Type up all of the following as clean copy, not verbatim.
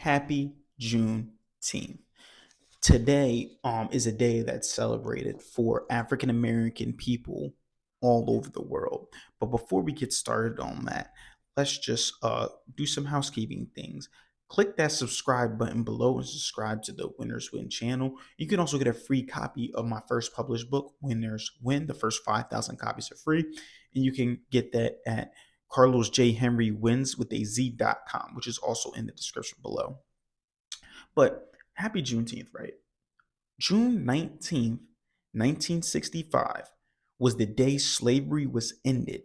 Happy Juneteenth. Today is a day that's celebrated for African American people all over the world. But before we get started on that, let's just do some housekeeping things. Click that subscribe button below and subscribe to the Winners Win channel. You can also get a free copy of my first published book, Winners Win. The first 5,000 copies are free. And you can get that at Carlos J. Henry Wins with a Z.com, which is also in the description below. But happy Juneteenth, right? June 19th, 1965 was the day slavery was ended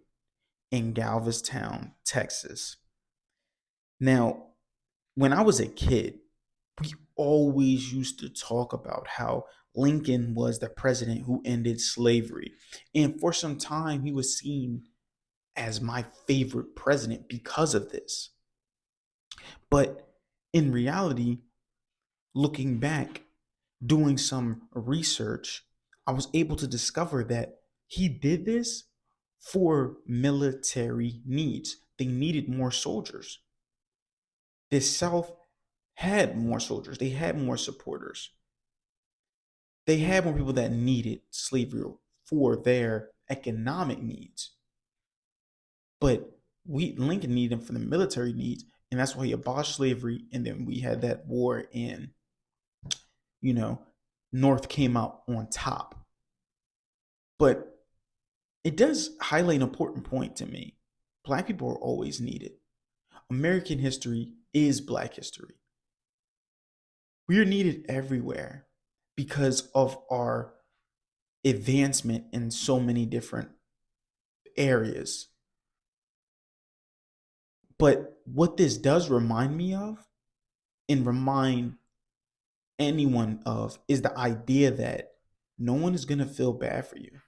in Galveston, Texas. Now, when I was a kid, we always used to talk about how Lincoln was the president who ended slavery. And for some time, he was seen as my favorite president because of this. But in reality, looking back, doing some research, I was able to discover that he did this for military needs. They needed more soldiers. The South had more soldiers, they had more supporters, they had more people that needed slavery for their economic needs. But Lincoln needed them for the military needs, and that's why he abolished slavery. And then we had that war in, North came out on top. But it does highlight an important point to me. Black people are always needed. American history is Black history. We are needed everywhere because of our advancement in so many different areas. But what this does remind me of, and remind anyone of, is the idea that no one is going to feel bad for you.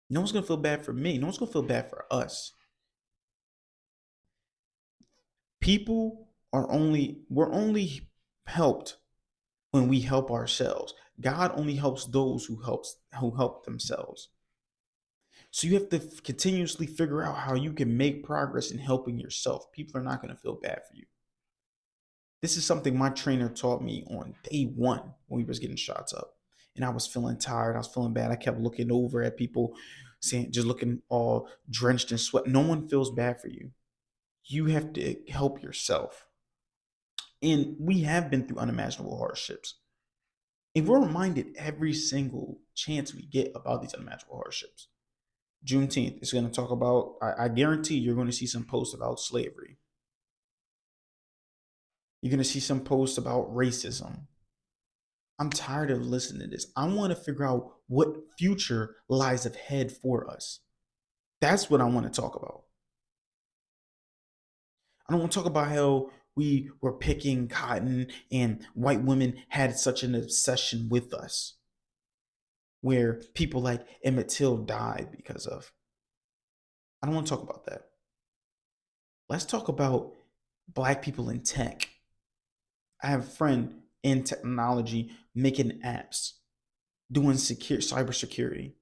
No one's going to feel bad for me. No one's going to feel bad for us. We're only helped when we help ourselves. God only helps those who help themselves. So you have to continuously figure out how you can make progress in helping yourself. People are not going to feel bad for you. This is something my trainer taught me on day one when we was getting shots up. And I was feeling tired. I was feeling bad. I kept looking over at people, just looking all drenched in sweat. No one feels bad for you. You have to help yourself. And we have been through unimaginable hardships. And we're reminded every single chance we get about these unimaginable hardships. Juneteenth is going to talk about, I guarantee you're going to see some posts about slavery. You're going to see some posts about racism. I'm tired of listening to this. I want to figure out what future lies ahead for us. That's what I want to talk about. I don't want to talk about how we were picking cotton and white women had such an obsession with us, where people like Emmett Till died because of. I don't want to talk about that. Let's talk about Black people in tech. I have a friend in technology making apps, doing cybersecurity.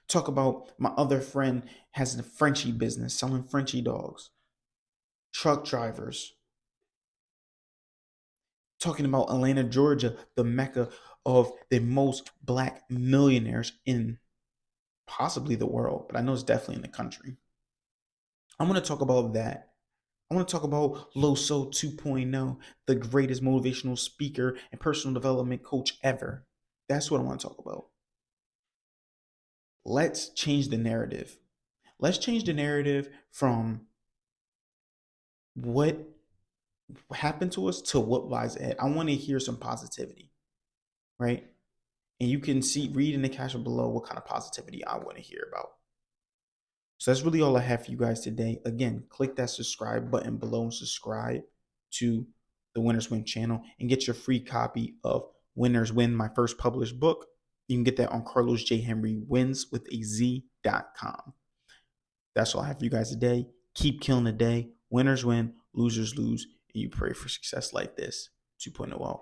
Talk about my other friend has a Frenchie business selling Frenchie dogs. Truck drivers. Talking about Atlanta, Georgia, the mecca of the most Black millionaires in possibly the world, but I know it's definitely in the country. I'm going to talk about that. I want to talk about Loso 2.0, the greatest motivational speaker and personal development coach ever. That's what I want to talk about. Let's change the narrative. Let's change the narrative from what happened to us to what lies ahead. I want to hear some positivity, right? And you can read in the caption below what kind of positivity I want to hear about. So that's really all I have for you guys today. Again, click that subscribe button below and subscribe to the Winners Win channel and get your free copy of Winners Win, my first published book. You can get that on Carlos J. Henry Wins with a Z.com. That's all I have for you guys today. Keep killing the day. Winners win, losers lose, and you pray for success like this 2.0.